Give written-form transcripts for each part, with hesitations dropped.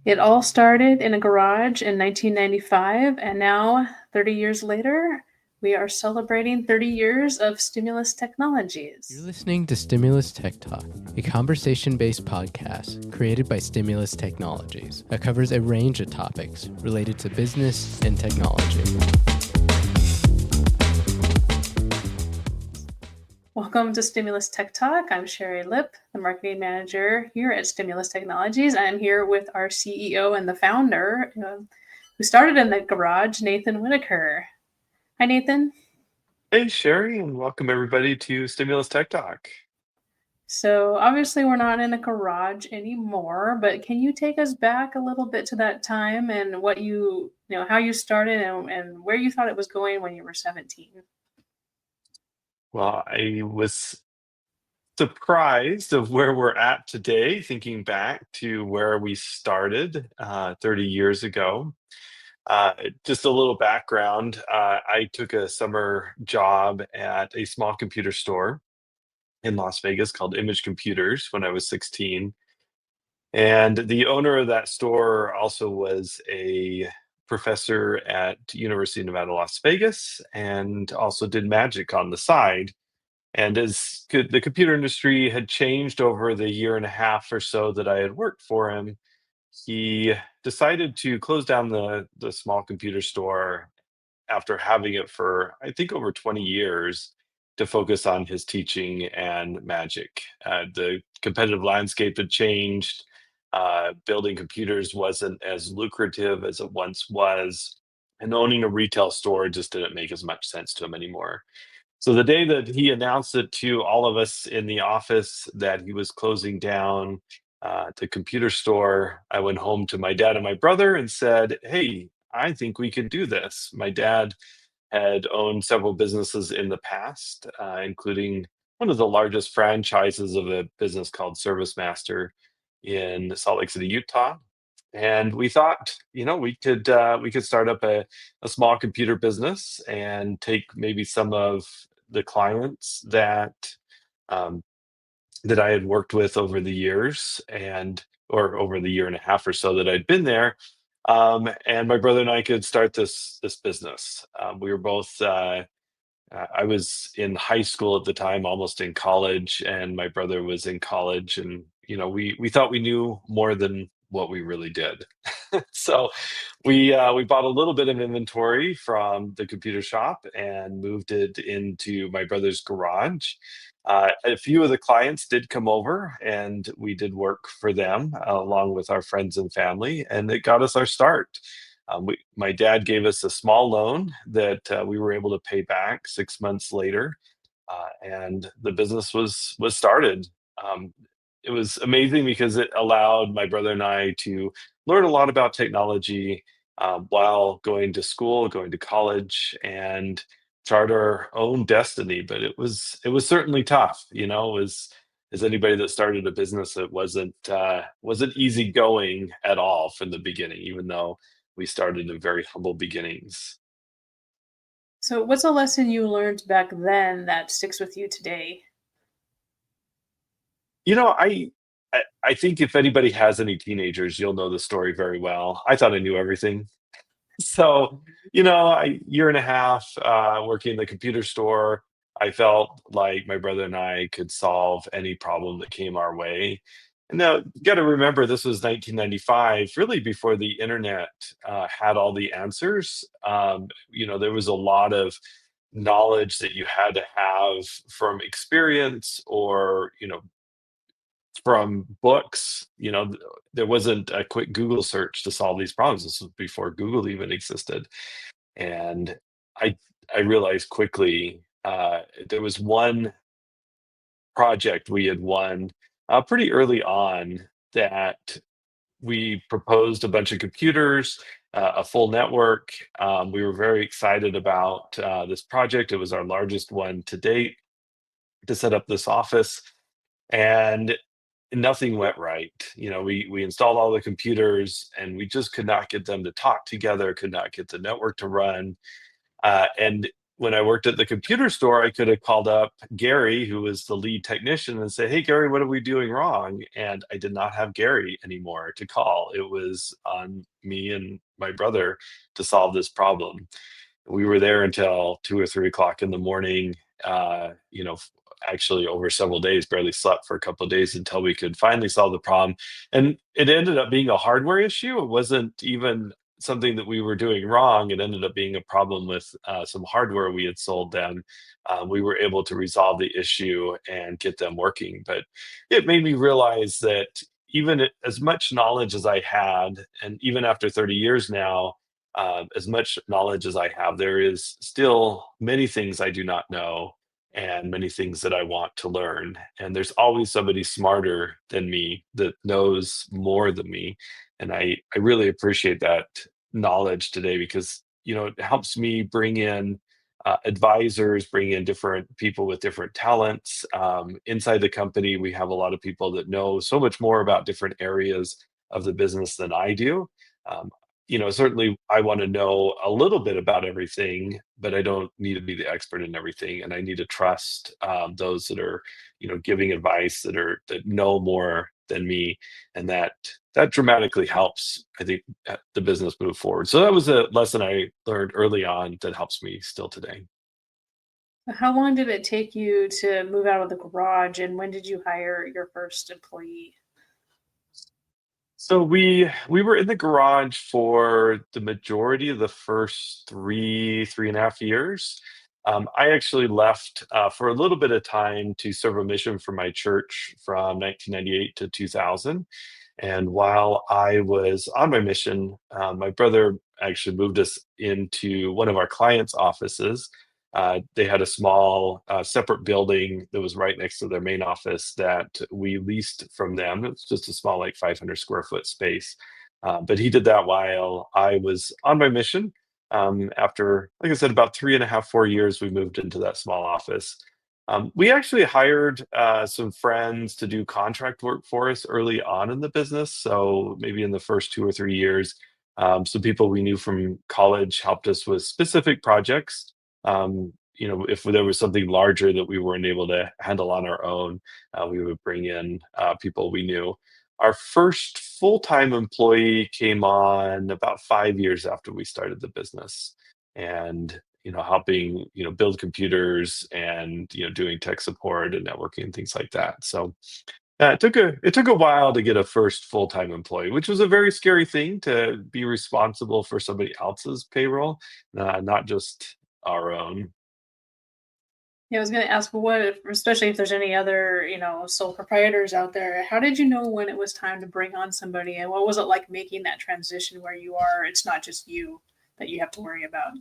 It all started in a garage in 1995, and now, 30 years later, we are celebrating 30 years of stimulus You're technologies. listening to Stimulus Tech Talk, a conversation based podcast created by Stimulus Technologies that covers a range of topics related to business and technology. Welcome to Stimulus Tech Talk. I'm Sherry Lip, the marketing manager here at Stimulus Technologies. I'm here with our CEO and the founder, who started in the garage, Nathan Whittacre. Hi, Nathan. Hey, Sherry, and welcome everybody to Stimulus Tech Talk. So obviously we're not in a garage anymore, but can you take us back a little bit to that time and what how you started and where you thought it was going when you were 17? Well, I was surprised of where we're at today, thinking back to where we started 30 years ago. Uh, just a little background, I took a summer job at a small computer store in Las Vegas called Image Computers when I was 16. And the owner of that store also was a professor at University of Nevada, Las Vegas, and also did magic on the side. And the computer industry had changed over the year and a half or so that I had worked for him, he decided to close down the small computer store after having it for I think over 20 years to focus on his teaching and magic. The competitive landscape had changed. Building computers wasn't as lucrative as it once was, and owning a retail store just didn't make as much sense to him anymore. So the day that he announced it to all of us in the office that he was closing down the computer store, I went home to my dad and my brother and said, "Hey, I think we could do this." My dad had owned several businesses in the past, including one of the largest franchises of a business called ServiceMaster in Salt Lake City, Utah. And we thought, we could start up a small computer business and take maybe some of the clients um, that I had worked with over the years or over the year and a half or so that I'd been there. And my brother and I could start this business. We were both I was in high school at the time, almost in college, and my brother was in college, and we thought we knew more than what we really did. So we bought a little bit of inventory from the computer shop and moved it into my brother's garage. A few of the clients did come over, and we did work for them along with our friends and family, and it got us our start. My dad gave us a small loan that we were able to pay back 6 months later, and the business was started. Um, it was amazing because it allowed my brother and I to learn a lot about technology while going to school, going to college, and chart our own destiny. But it was certainly tough. As anybody that started a business, it wasn't easy going at all from the beginning, even though we started in very humble beginnings. So what's a lesson you learned back then that sticks with you today? You know, I think if anybody has any teenagers, you'll know the story very well. I thought I knew everything. So, I year and a half working in the computer store, I felt like my brother and I could solve any problem that came our way. And now, you got to remember, this was 1995, really before the internet had all the answers. There was a lot of knowledge that you had to have from experience or from books. There wasn't a quick Google search to solve these problems. This was before Google even existed. And I I realized quickly, there was one project we had won, pretty early on, that we proposed a bunch of computers, a full network. We were very excited about, this project. It was our largest one to date to set up this office, and nothing went right. We installed all the computers, and we just could not get them to talk together, could not get the network to run. And when I worked at the computer store, I could have called up Gary, who was the lead technician, and say, "Hey, Gary, what are we doing wrong?" And I did not have Gary anymore to call. It was on me and my brother to solve this problem. We were there until 2 or 3 o'clock in the morning. Actually over several days, barely slept for a couple of days until we could finally solve the problem. And it ended up being a hardware issue. It wasn't even something that we were doing wrong. It ended up being a problem with some hardware we had sold them. We were able to resolve the issue and get them working. But it made me realize that as much knowledge as I had, and even after 30 years now, as much knowledge as I have, there is still many things I do not know and many things that I want to learn. And there's always somebody smarter than me that knows more than me. And I really appreciate that knowledge today because, it helps me bring in advisors, bring in different people with different talents. Inside the company, we have a lot of people that know so much more about different areas of the business than I do. Um, certainly I want to know a little bit about everything, but I don't need to be the expert in everything. And I need to trust those that are, giving advice that know more than me, and that dramatically helps, I think, the business move forward. So that was a lesson I learned early on that helps me still today. How long did it take you to move out of the garage, and when did you hire your first employee? So we were in the garage for the majority of the first 3.5 years. I actually left for a little bit of time to serve a mission for my church from 1998 to 2000. And while I was on my mission, my brother actually moved us into one of our clients' offices. They had a small separate building that was right next to their main office that we leased from them. It's just a small, like 500 square foot space. But he did that while I was on my mission. After, like I said, about 3.5, 4 years, we moved into that small office. We actually hired some friends to do contract work for us early on in the business. So maybe in the first 2 or 3 years, some people we knew from college helped us with specific projects. If there was something larger that we weren't able to handle on our own, we would bring in people we knew. Our first full-time employee came on about 5 years after we started the business, and helping build computers and doing tech support and networking and things like that. So it took a while to get a first full-time employee, which was a very scary thing to be responsible for somebody else's payroll, not just our own. Yeah, I was going to ask, especially if there's any other, sole proprietors out there, how did you know when it was time to bring on somebody? And what was it like making that transition where you are, it's not just you that you have to worry about?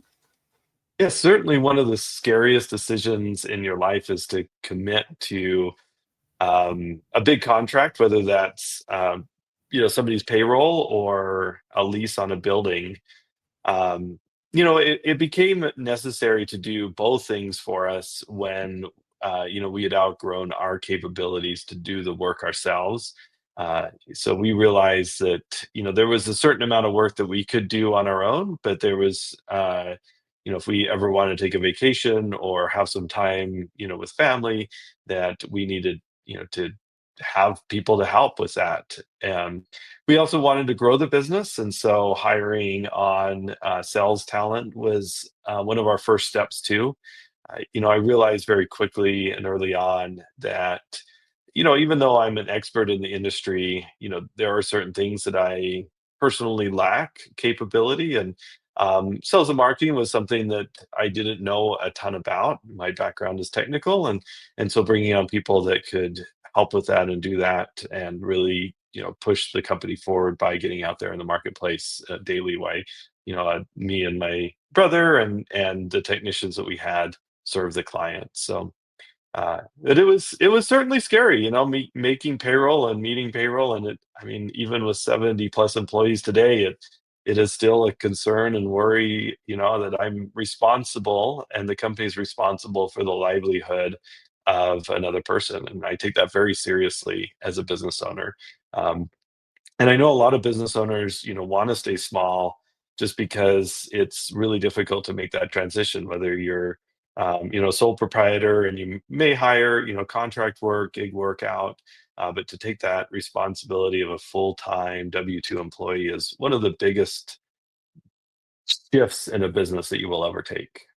Yeah, certainly one of the scariest decisions in your life is to commit to a big contract, whether that's somebody's payroll or a lease on a building. um, it became necessary to do both things for us when we had outgrown our capabilities to do the work ourselves. So we realized that there was a certain amount of work that we could do on our own, but there was if we ever wanted to take a vacation or have some time with family, that we needed to have people to help with that. We also wanted to grow the business, and so hiring on sales talent was one of our first steps too. I realized very quickly and early on that, even though I'm an expert in the industry, there are certain things that I personally lack capability, and sales and marketing was something that I didn't know a ton about. My background is technical, and so bringing on people that could help with that and do that and really push the company forward by getting out there in the marketplace daily way. Me and my brother and the technicians that we had serve the clients. So but it was certainly scary, making payroll and meeting payroll, and I mean, even with 70 plus employees today, it is still a concern and worry, that I'm responsible and the company is responsible for the livelihood of another person, and I take that very seriously as a business owner. Um, and I know a lot of business owners, want to stay small just because it's really difficult to make that transition, whether you're sole proprietor, and you may hire, contract work, gig work out. But to take that responsibility of a full-time W-2 employee is one of the biggest shifts in a business that you will ever take.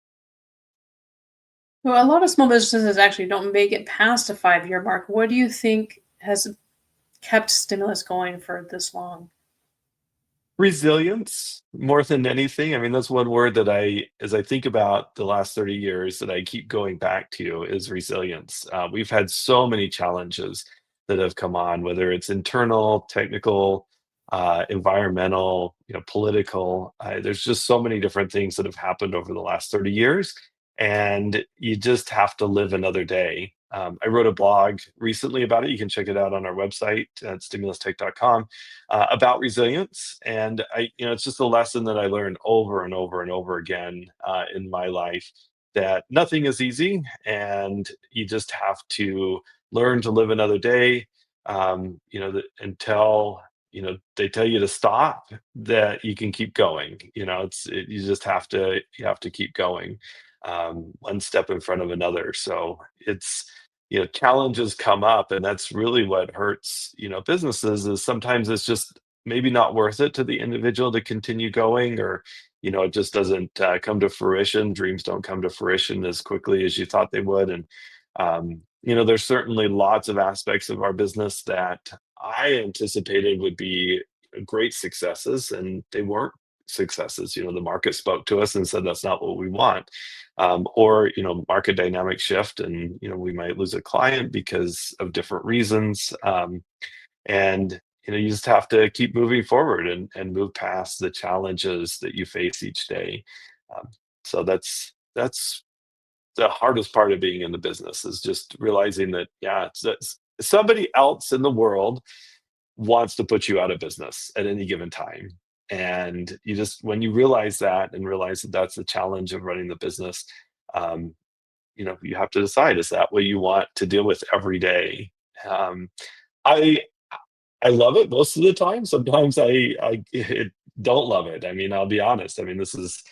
Well, a lot of small businesses actually don't make it past a 5-year mark. What do you think has kept stimulus going for this long? Resilience more than anything. I mean, that's one word that as I think about the last 30 years, that I keep going back to is resilience. We've had so many challenges that have come on, whether it's internal, technical, environmental, political. There's just so many different things that have happened over the last 30 years, and you just have to live another day. I wrote a blog recently about it. You can check it out on our website at stimulustech.com, about resilience. And it's just a lesson that I learned over and over and over again in my life, that nothing is easy, and you just have to learn to live another day. Until they tell you to stop, that you can keep going. You just have to keep going, one step in front of another. So it's challenges come up, and that's really what hurts businesses, is sometimes it's just maybe not worth it to the individual to continue going, or it just doesn't come to fruition. Dreams don't come to fruition as quickly as you thought they would. And there's certainly lots of aspects of our business that I anticipated would be great successes, and they weren't successes. The market spoke to us and said that's not what we want. Or market dynamic shift, and we might lose a client because of different reasons. And you just have to keep moving forward, and move past the challenges that you face each day. Um, so that's the hardest part of being in the business, is just realizing that, yeah, it's somebody else in the world wants to put you out of business at any given time. And when you realize that, and realize that that's the challenge of running the business, um, you have to decide, is that what you want to deal with every day? Um, I I love it most of the time. Sometimes I don't love it. I mean, I'll be honest. I mean, this is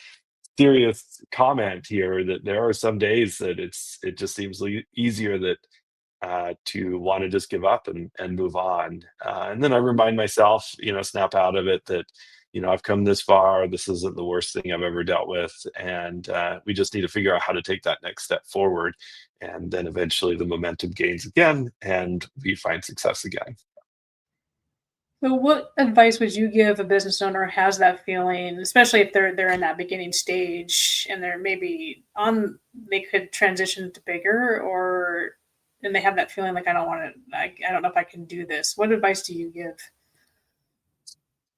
serious comment here, that there are some days that it just seems easier that to want to just give up and move on. And then I remind myself, snap out of it, that I've come this far. This isn't the worst thing I've ever dealt with, and we just need to figure out how to take that next step forward. And then eventually the momentum gains again, and we find success again. So what advice would you give a business owner who has that feeling, especially if they're in that beginning stage and they're maybe on they could transition to bigger, or and they have that feeling like, I don't want to, I don't know if I can do this. What advice do you give?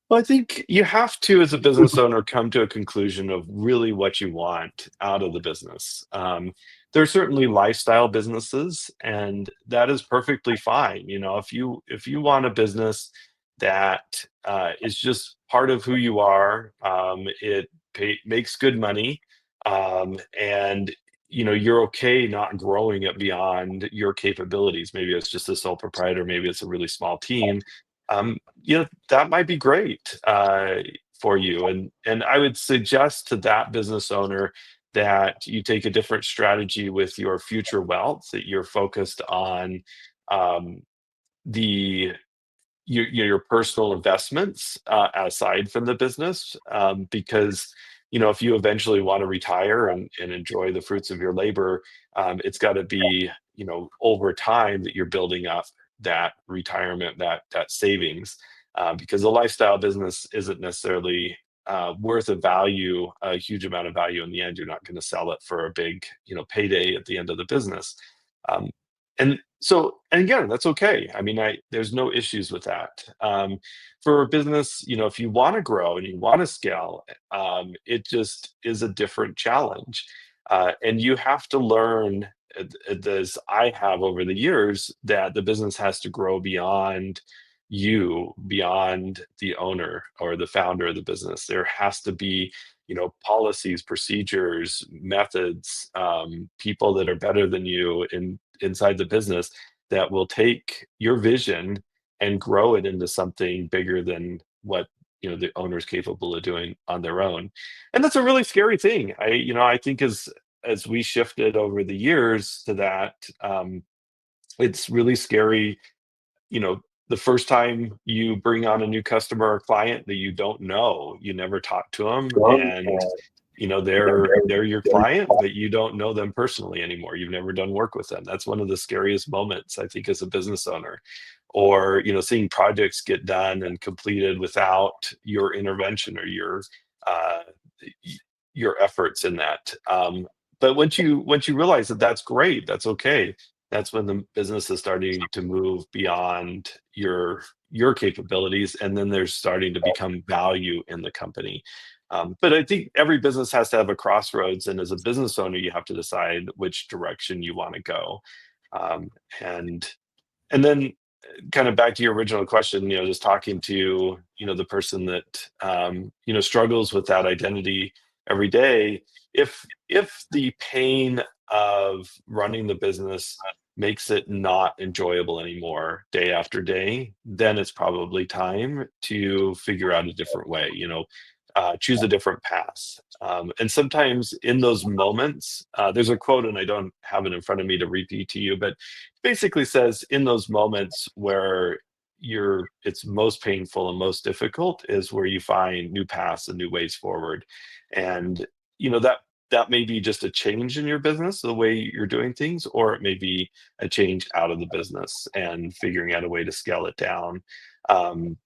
Well, I think you have to, as a business owner, come to a conclusion of really what you want out of the business. There are certainly lifestyle businesses, and that is perfectly fine. If you want a business that is just part of who you are, makes good money, and you're okay not growing it beyond your capabilities. Maybe it's just a sole proprietor, maybe it's a really small team. That might be great for you. And I would suggest to that business owner that you take a different strategy with your future wealth, that you're focused on um, the your personal investments aside from the business, because if you eventually want to retire and enjoy the fruits of your labor, it's got to be over time that you're building up that retirement, that savings, because a lifestyle business isn't necessarily worth a huge amount of value in the end. You're not going to sell it for a big payday at the end of the business. um, and again, that's okay. I mean, there's no issues with that. For a business, if you want to grow and you want to scale, it just is a different challenge. And you have to learn, as I have over the years, that the business has to grow beyond you, beyond the owner or the founder of the business. There has to be, policies, procedures, methods, people that are better than you inside the business, that will take your vision and grow it into something bigger than what the owner's capable of doing on their own. And that's a really scary thing. I think, as as we shifted over the years to that, it's really scary, you know, the first time you bring on a new customer or client that you don't know, you never talk to them, and they're your client, but you don't know them personally anymore. You've never done work with them. That's one of the scariest moments, I think, as a business owner. Or, seeing projects get done and completed without your intervention or uh, your efforts in that. But once you realize that that's great, that's okay. That's when the business is starting to move beyond your capabilities, and then there's starting to become value in the company. But I think every business has to have a crossroads, and as a business owner, you have to decide which direction you want to go. Um, and and then kind of back to your original question, just talking to, the person that, struggles with that identity every day. If the pain of running the business makes it not enjoyable anymore day after day, then it's probably time to figure out a different way, choose a different path. And sometimes in those moments, there's a quote, and I don't have it in front of me to repeat to you, but basically says in those moments where it's most painful and most difficult is where you find new paths and new ways forward. And that may be just a change in your business, the way you're doing things, or it may be a change out of the business and figuring out a way to scale it down. Um,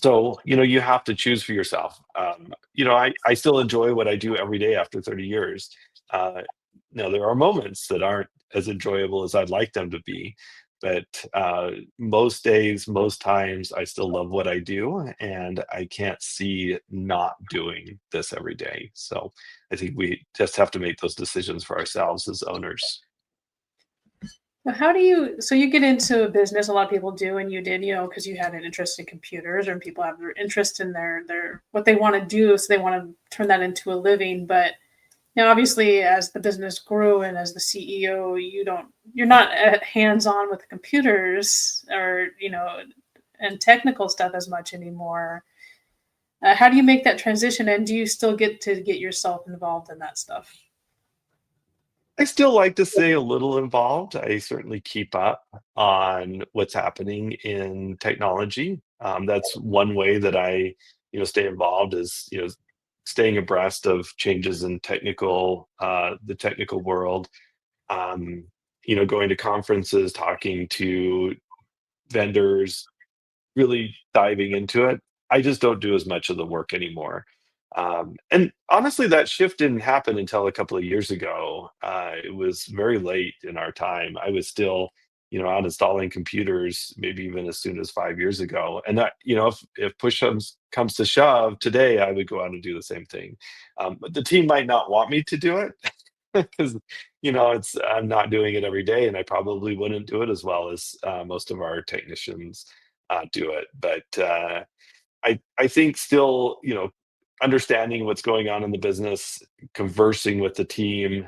so, you have to choose for yourself. I still enjoy what I do every day after 30 years. Uh, Now, there are moments that aren't as enjoyable as I'd like them to be, but most days, most times, I still love what I do, and I can't see not doing this every day. So I think we just have to make those decisions for ourselves as owners. Well, how do you so you get into a business, a lot of people do, and you did, because you had an interest in computers, or people have their interest in their what they want to do, so they want to turn that into a living. But now, obviously, as the business grew and as the CEO, you're not hands on with the computers, or and technical stuff as much anymore. How do you make that transition, and do you still get to get yourself involved in that stuff? I still like to stay a little involved. I certainly keep up on what's happening in technology. That's one way that I, stay involved is, staying abreast of changes in the technical world. Um, going to conferences, talking to vendors, really diving into it. I just don't do as much of the work anymore. And honestly, that shift didn't happen until a couple of years ago. It was very late in our time. I was still, out installing computers, maybe even as soon as 5 years ago. And that, if push comes to shove today, I would go out and do the same thing. But the team might not want me to do it because, it's I'm not doing it every day, and I probably wouldn't do it as well as most of our technicians do it. But I think still, understanding what's going on in the business, conversing with the team,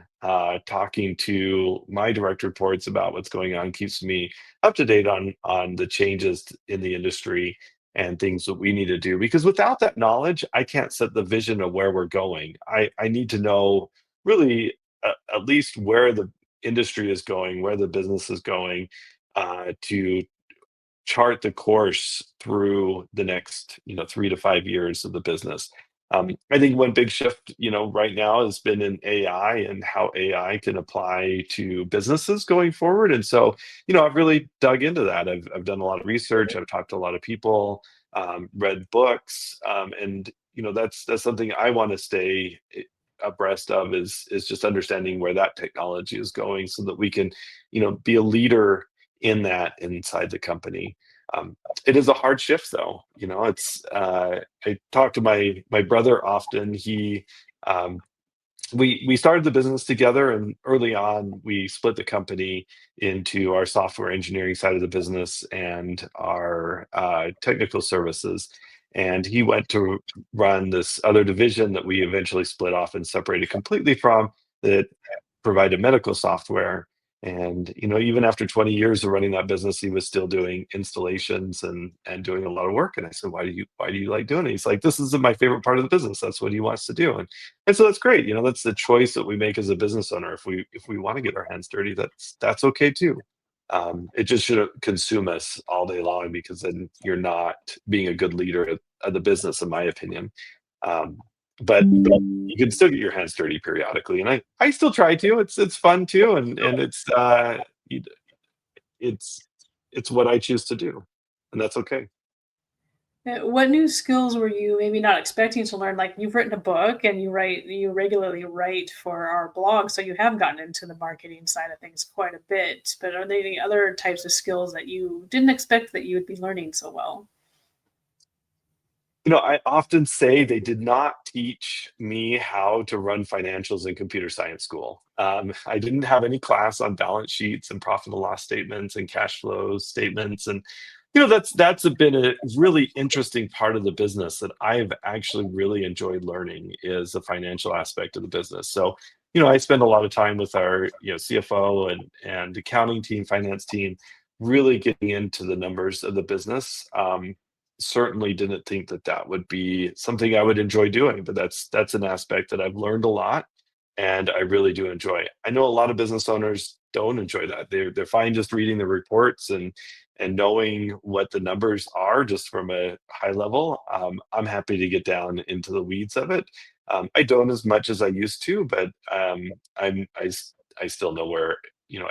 talking to my direct reports about what's going on keeps me up to date on the changes in the industry and things that we need to do. Because without that knowledge, I can't set the vision of where we're going. I need to know really at least where the industry is going, where the business is going, to chart the course through the next 3 to 5 years of the business. I think one big shift right now has been in AI and how AI can apply to businesses going forward. And so I've really dug into that. I've done a lot of research. I've talked to a lot of people, read books, and that's something I want to stay abreast of, is just understanding where that technology is going so that we can be a leader in that inside the company. Um, it is a hard shift, though. I talk to my brother often. Um, we started the business together, and early on, we split the company into our software engineering side of the business and our technical services. And he went to run this other division that we eventually split off and separated completely from, that provided medical software. And even after 20 years of running that business, he was still doing installations and doing a lot of work. And I said, why do you like doing it? He's like, this is my favorite part of the business. That's what he wants to do. And so that's great. That's the choice that we make as a business owner. If we want to get our hands dirty, that's okay too. It just shouldn't consume us all day long, because then you're not being a good leader of the business, in my opinion. Um, but you can still get your hands dirty periodically, and I still try to. It's fun too, and y- it's it's what I choose to do, and that's okay. What new skills were you maybe not expecting to learn? Like you've written a book and you regularly write for our blog, so you have gotten into the marketing side of things quite a bit. But are there any other types of skills that you didn't expect that you would be learning so well? I often say they did not teach me how to run financials in computer science school. I didn't have any class on balance sheets and profit and loss statements and cash flow statements, and that's been a really interesting part of the business that I've actually really enjoyed learning, is the financial aspect of the business. So, I spend a lot of time with our CFO and accounting team, finance team, really getting into the numbers of the business. Certainly didn't think that that would be something I would enjoy doing, but that's an aspect that I've learned a lot, and I really do enjoy. I know a lot of business owners don't enjoy that. They're fine just reading the reports and knowing what the numbers are just from a high level. I'm happy to get down into the weeds of it. I don't as much as I used to, but I still know where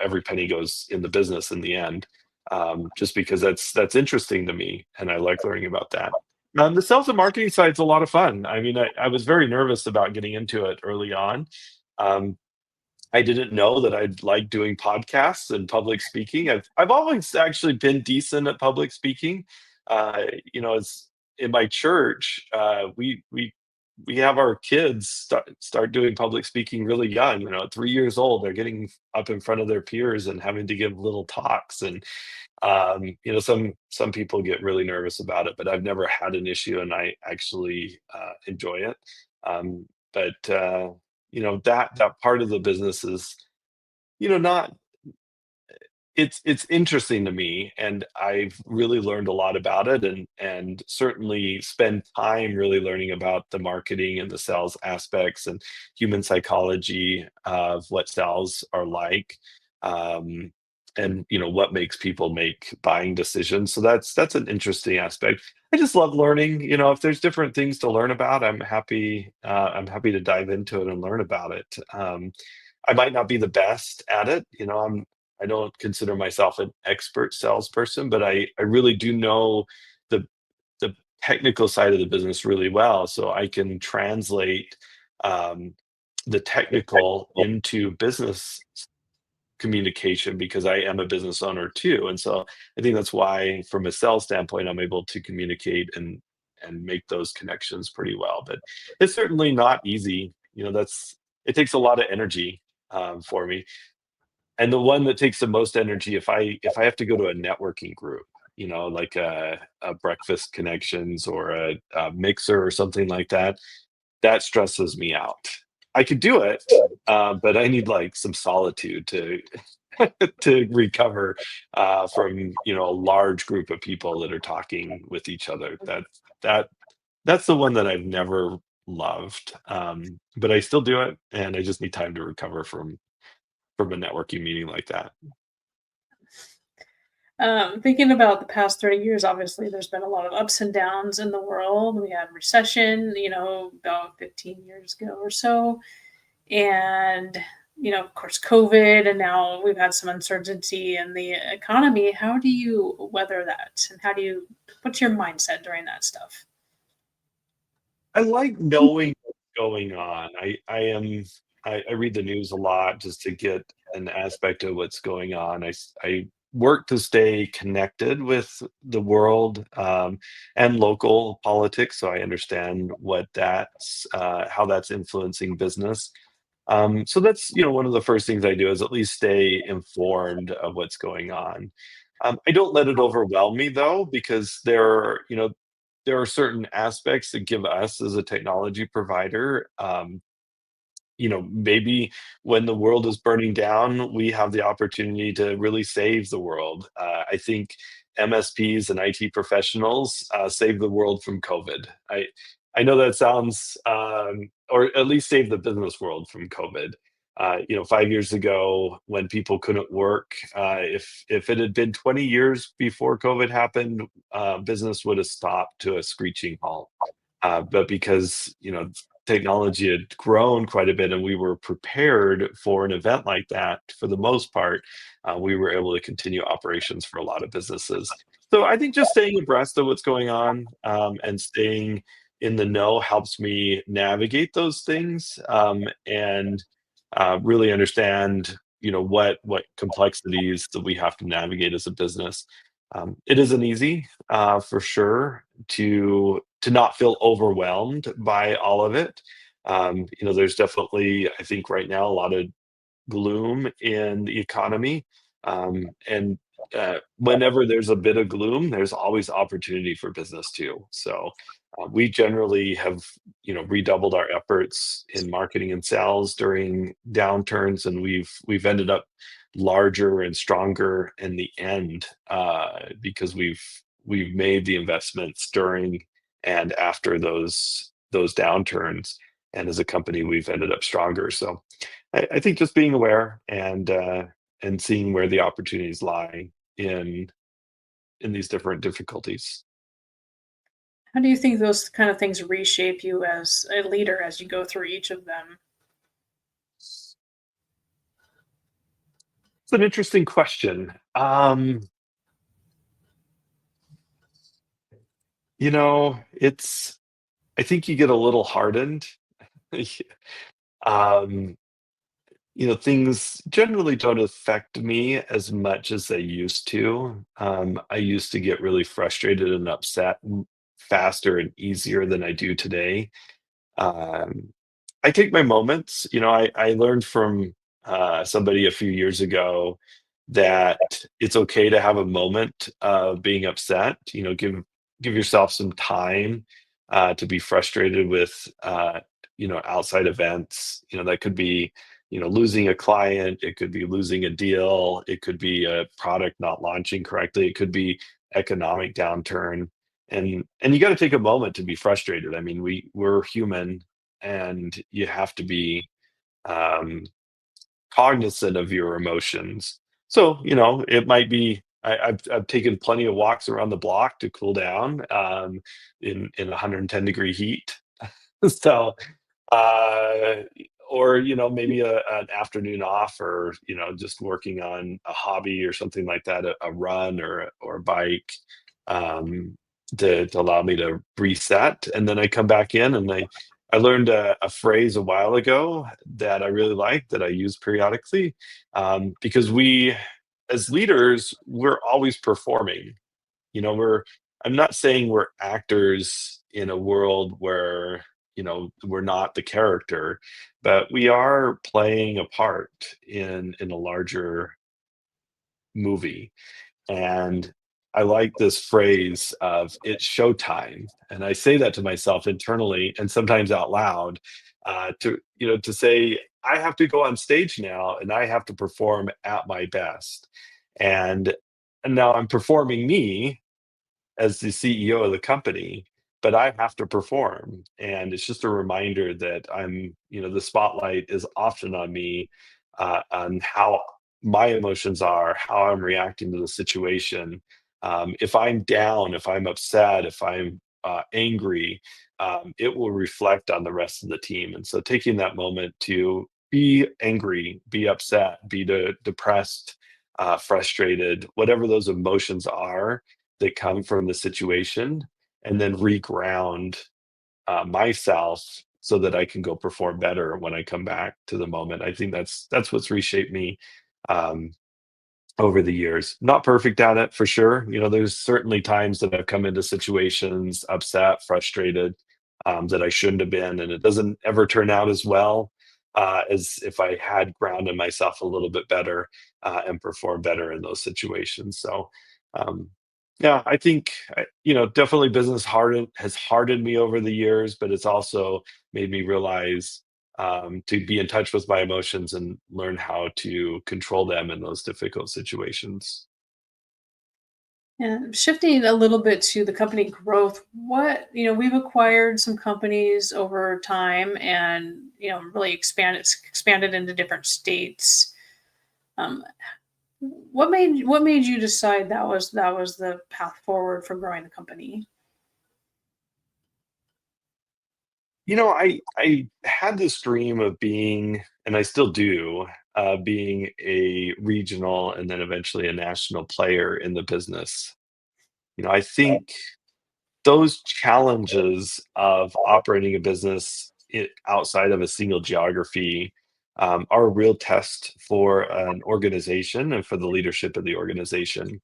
every penny goes in the business in the end, just because that's interesting to me, and I like learning about that. The sales and marketing side is a lot of fun. I mean, I was very nervous about getting into it early on. Um, I didn't know that I'd like doing podcasts and public speaking. I've always actually been decent at public speaking. It's in my church. We have our kids start doing public speaking really young. At 3 years old, they're getting up in front of their peers and having to give little talks. And some people get really nervous about it, but I've never had an issue, and I actually enjoy it. But that part of the business is not it's interesting to me, and I've really learned a lot about it, and certainly spend time really learning about the marketing and the sales aspects and human psychology of what sales are like, um, and what makes people make buying decisions. So that's an interesting aspect. I just love learning. If there's different things to learn about, I'm happy to dive into it and learn about it. I might not be the best at it. I don't consider myself an expert salesperson, but I really do know the the technical side of the business really well, so I can translate um, the technical into business communication, because I am a business owner too. And so I think that's why, from a sales standpoint, I'm able to communicate and make those connections pretty well. But it's certainly not easy. That's it takes a lot of energy for me. And the one that takes the most energy, if I have to go to a networking group, like a breakfast connections or a mixer or something like that, that stresses me out. I could do it, but I need like some solitude to to recover from a large group of people that are talking with each other. That that's the one that I've never loved, but I still do it, and I just need time to recover from a networking meeting like that. Thinking about the past 30 years, obviously, there's been a lot of ups and downs in the world. We had recession, about 15 years ago or so. And, of course, COVID, and now we've had some uncertainty in the economy. How do you weather that? And what's your mindset during that stuff? I like knowing what's going on. I read the news a lot just to get an aspect of what's going on. I work to stay connected with the world, and local politics, so I understand how that's influencing business. So that's one of the first things I do, is at least stay informed of what's going on. I don't let it overwhelm me, though, because there are certain aspects that give us, as a technology provider, maybe when the world is burning down, we have the opportunity to really save the world. I think MSPs and IT professionals save the world from COVID. I know that sounds, or at least save the business world from COVID. 5 years ago, when people couldn't work, if it had been 20 years before COVID happened, business would have stopped to a screeching halt. But because technology had grown quite a bit and we were prepared for an event like that, for the most part, we were able to continue operations for a lot of businesses. So I think just staying abreast of what's going on, and staying in the know helps me navigate those things, and really understand what complexities that we have to navigate as a business. It isn't easy, for sure, to not feel overwhelmed by all of it. There's definitely, I think, right now a lot of gloom in the economy, and whenever there's a bit of gloom, there's always opportunity for business too. So we generally have redoubled our efforts in marketing and sales during downturns, and we've ended up larger and stronger in the end, because we've made the investments during and after those downturns, and as a company, we've ended up stronger. So I think just being aware and seeing where the opportunities lie in these different difficulties. How do you think those kind of things reshape you as a leader as you go through each of them? It's an interesting question. It's I think you get a little hardened. um, things generally don't affect me as much as they used to. I used to get really frustrated and upset faster and easier than I do today. Um, I take my moments. I learned from somebody a few years ago that it's okay to have a moment of being upset. Give yourself some time to be frustrated with outside events. That could be losing a client. It could be losing a deal. It could be a product not launching correctly. It could be economic downturn. And you got to take a moment to be frustrated. I mean, we're human, and you have to be um, cognizant of your emotions. So, it might be I've taken plenty of walks around the block to cool down, in 110-degree heat. So, uh, or maybe an afternoon off, or just working on a hobby or something like that, a run or a bike, um, to allow me to reset, and then I come back in, and I learned a phrase a while ago that I really like, that I use periodically, because we, as leaders, we're always performing. We're I'm not saying we're actors in a world where, we're not the character, but we are playing a part in a larger movie. And I like this phrase of "it's showtime," and I say that to myself internally and sometimes out loud, to say, "I have to go on stage now, and I have to perform at my best." And and now I'm performing me as the CEO of the company, but I have to perform. And it's just a reminder that the spotlight is often on me, on how my emotions are, how I'm reacting to the situation. If I'm down, if I'm upset, if I'm angry, it will reflect on the rest of the team. And so taking that moment to be angry, be upset, be depressed, frustrated, whatever those emotions are that come from the situation, and then reground myself so that I can go perform better when I come back to the moment. I think that's what's reshaped me, um, over the years. Not perfect at it, for sure. There's certainly times that I've come into situations upset, frustrated, that I shouldn't have been, and it doesn't ever turn out as well, as if I had grounded myself a little bit better, and performed better in those situations. So, um, yeah, I think definitely business has hardened me over the years, but it's also made me realize, to be in touch with my emotions and learn how to control them in those difficult situations. And shifting a little bit to the company growth, we've acquired some companies over time and, really expanded into different states. Um, what made you decide that was the path forward for growing the company? I had this dream of being, and I still do, being a regional and then eventually a national player in the business. I think those challenges of operating a business outside of a single geography are a real test for an organization and for the leadership of the organization,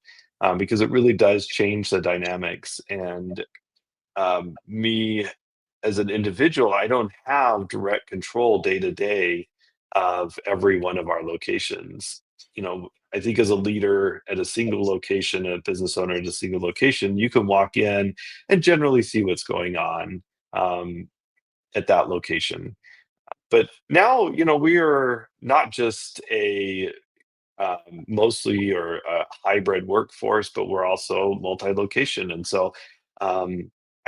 because it really does change the dynamics. And me as an individual, I don't have direct control day to day of every one of our locations. I think as a leader at a single location, a business owner at a single location, you can walk in and generally see what's going on um, at that location. But now, we are not just a mostly or a hybrid workforce, but we're also multi-location. And so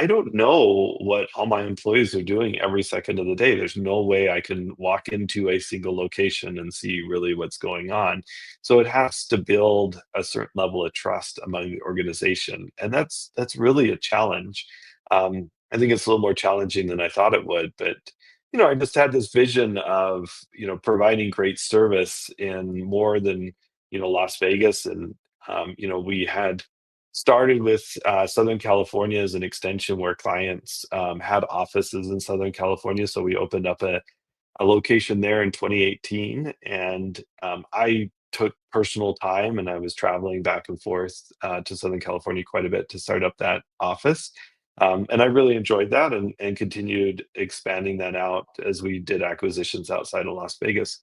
I don't know what all my employees are doing every second of the day. There's no way I can walk into a single location and see really what's going on. So it has to build a certain level of trust among the organization, and that's really a challenge. I think it's a little more challenging than I thought it would, but I just had this vision of, providing great service in more than, Las Vegas. And, we had started with Southern California as an extension where clients had offices in Southern California. So we opened up a location there in 2018. And I took personal time and I was traveling back and forth to Southern California quite a bit to start up that office. And I really enjoyed that and continued expanding that out as we did acquisitions outside of Las Vegas.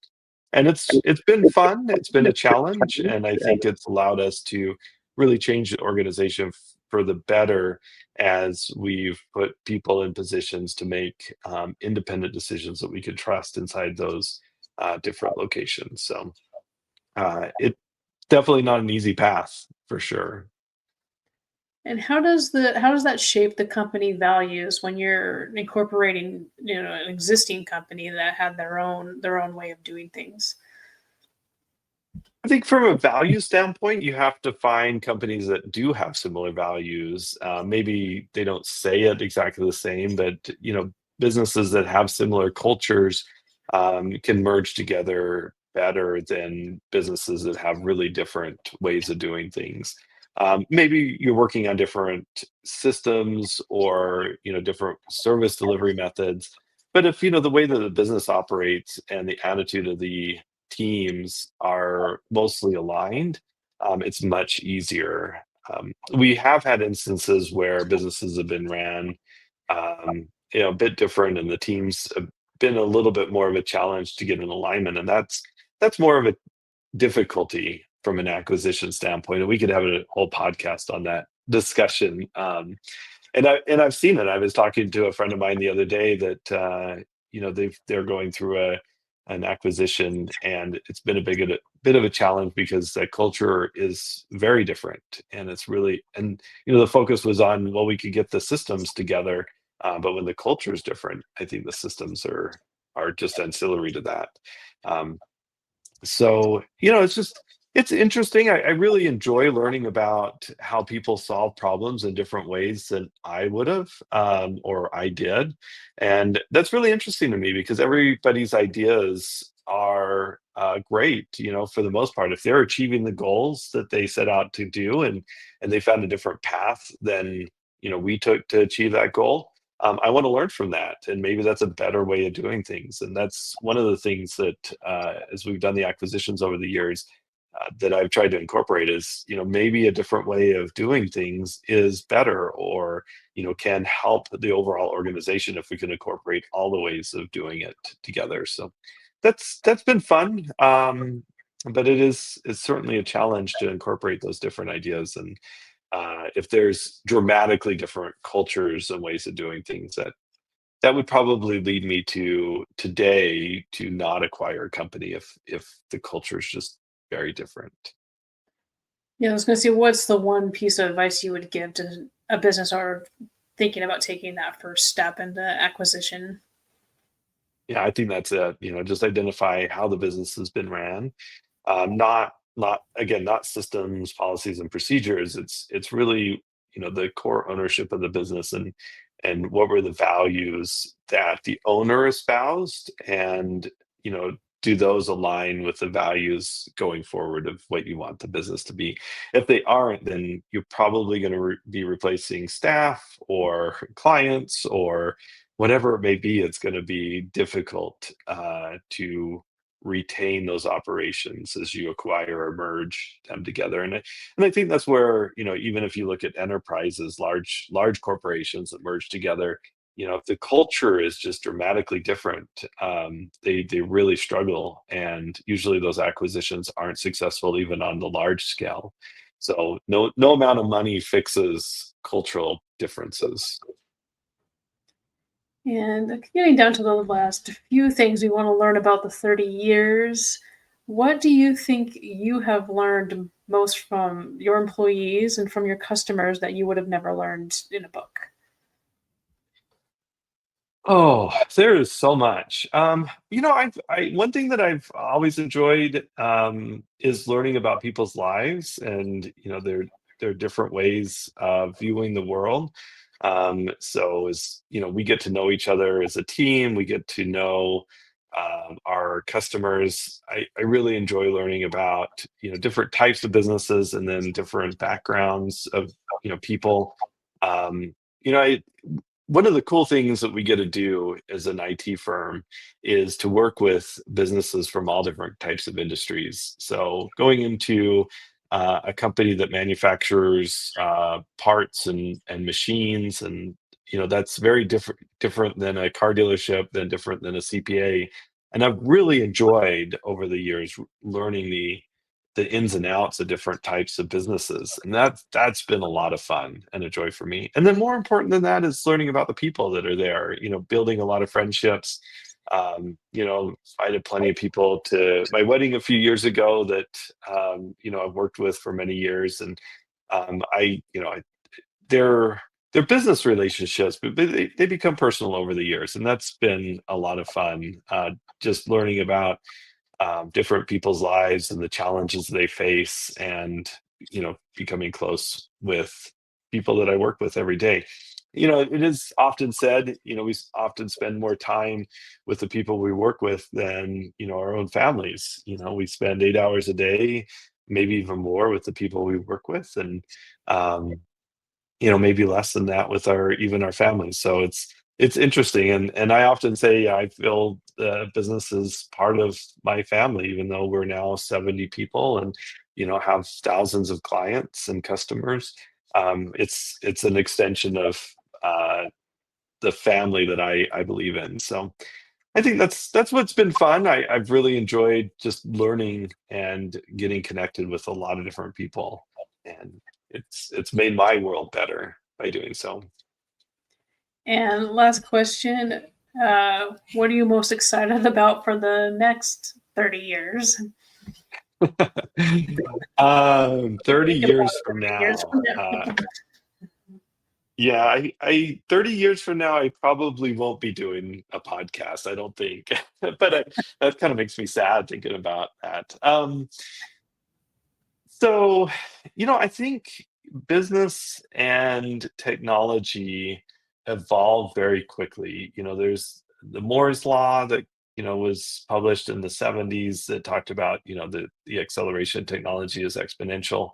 And it's been fun. It's been a challenge, and I think it's allowed us to really change the organization for the better as we've put people in positions to make independent decisions that we could trust inside those different locations. So it's definitely not an easy path for sure. And how does that shape the company values when you're incorporating, an existing company that had their own way of doing things? I think from a value standpoint, you have to find companies that do have similar values. Maybe they don't say it exactly the same, but businesses that have similar cultures can merge together better than businesses that have really different ways of doing things. Maybe you're working on different systems or different service delivery methods, but if the way that the business operates and the attitude of the teams are mostly aligned, it's much easier. We have had instances where businesses have been ran, a bit different, and the teams have been a little bit more of a challenge to get an alignment, and that's more of a difficulty from an acquisition standpoint. And we could have a whole podcast on that discussion. And I've seen it. I was talking to a friend of mine the other day that they're going through an acquisition, and it's been a bit of a challenge because the culture is very different, and it's really, and the focus was on, well, we could get the systems together, but when the culture is different, I think the systems are just ancillary to that. Um, so it's interesting. I really enjoy learning about how people solve problems in different ways than I would have, or I did. And that's really interesting to me because everybody's ideas are great, for the most part. If they're achieving the goals that they set out to do, and they found a different path than we took to achieve that goal, I want to learn from that, and maybe that's a better way of doing things. And that's one of the things that, as we've done the acquisitions over the years, that I've tried to incorporate is, maybe a different way of doing things is better, or can help the overall organization if we can incorporate all the ways of doing it together. So that's been fun, but it's certainly a challenge to incorporate those different ideas. And if there's dramatically different cultures and ways of doing things, that would probably lead me to today to not acquire a company if the culture is just very different. Yeah, I was going to say, what's the one piece of advice you would give to a business owner thinking about taking that first step into acquisition? Yeah, I think that's it. Just identify how the business has been ran. Not again, not systems, policies, and procedures. It's really the core ownership of the business, and what were the values that the owner espoused, and do those align with the values going forward of what you want the business to be? If they aren't, then you're probably going to be replacing staff or clients or whatever it may be. It's going to be difficult to retain those operations as you acquire or merge them together. And I think that's where, even if you look at enterprises, large corporations that merge together, if the culture is just dramatically different, they really struggle, and usually those acquisitions aren't successful even on the large scale. So no amount of money fixes cultural differences. And getting down to the last few things we want to learn about the 30 years, what do you think you have learned most from your employees and from your customers that you would have never learned in a book? Oh, there is so much. One thing that I've always enjoyed is learning about people's lives, and their different ways of viewing the world. So as we get to know each other as a team, we get to know our customers. I really enjoy learning about different types of businesses, and then different backgrounds of people. Um, I One of the cool things that we get to do as an IT firm is to work with businesses from all different types of industries. So going into a company that manufactures parts and machines, and that's very different than a car dealership, than different than a CPA. And I've really enjoyed over the years learning the ins and outs of different types of businesses, and that's been a lot of fun and a joy for me. And then more important than that is learning about the people that are there, building a lot of friendships. I had plenty of people to my wedding a few years ago that I've worked with for many years, and they're business relationships, but they become personal over the years, and that's been a lot of fun. Just learning about different people's lives and the challenges they face, and becoming close with people that I work with every day. It is often said, often spend more time with the people we work with than our own families. We spend 8 hours a day, maybe even more, with the people we work with, and um, maybe less than that with our families. So it's interesting, and I often say I feel the business is part of my family, even though we're now 70 people and have thousands of clients and customers. It's an extension of uh, the family that I believe in. So I think that's what's been fun. I've really enjoyed just learning and getting connected with a lot of different people, and it's made my world better by doing so. And last question, what are you most excited about for the next 30 years? 30 Think about years it from 30 years now, from now. yeah, I 30 years from now, I probably won't be doing a podcast, I don't think. But that kind of makes me sad thinking about that. So, I think business and technology evolve very quickly. There's the Moore's Law that, was published in the 70s that talked about, the acceleration of technology is exponential.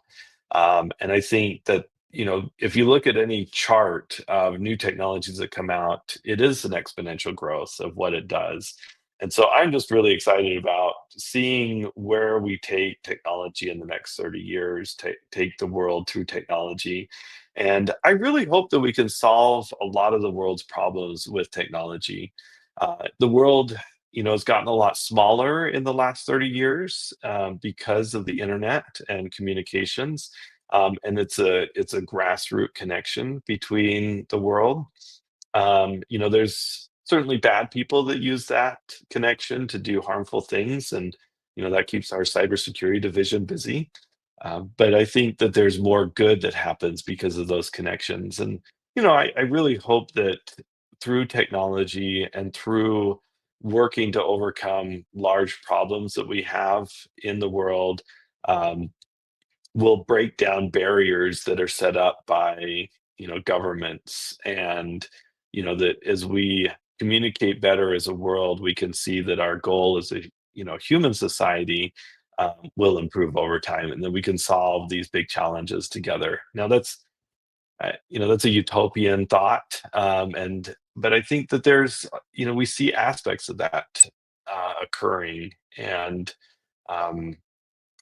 And I think that, if you look at any chart of new technologies that come out, it is an exponential growth of what it does. And so I'm just really excited about seeing where we take technology in the next 30 years, take the world through technology. And I really hope that we can solve a lot of the world's problems with technology. The world, has gotten a lot smaller in the last 30 years because of the internet and communications. And it's a grassroots connection between the world. There's certainly bad people that use that connection to do harmful things, and that keeps our cybersecurity division busy. But I think that there's more good that happens because of those connections, and I really hope that through technology and through working to overcome large problems that we have in the world, um, will break down barriers that are set up by governments, and that as we communicate better as a world, we can see that our goal as a human society will improve over time, and then we can solve these big challenges together. Now that's a utopian thought, and but I think that there's we see aspects of that occurring, and um,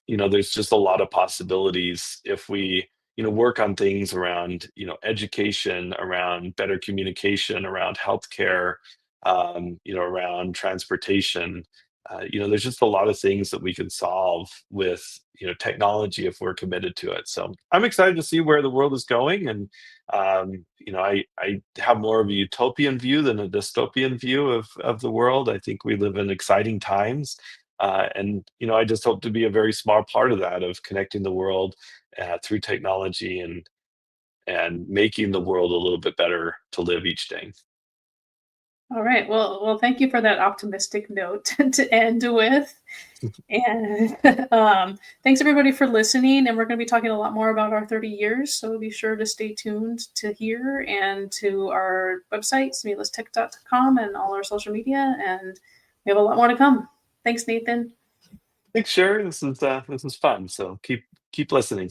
there's just a lot of possibilities if we, work on things around, education, around better communication, around healthcare, around transportation. There's just a lot of things that we can solve with, technology if we're committed to it. So I'm excited to see where the world is going, and I have more of a utopian view than a dystopian view of the world. I think we live in exciting times, and I just hope to be a very small part of that, of connecting the world through technology, and making the world a little bit better to live each day. All right. Well, thank you for that optimistic note to end with. And thanks everybody for listening. And we're going to be talking a lot more about our 30 years. So be sure to stay tuned to here and to our website, stimulustech.com, and all our social media. And we have a lot more to come. Thanks, Nathan. Thanks, Sherry. This is fun. So keep listening.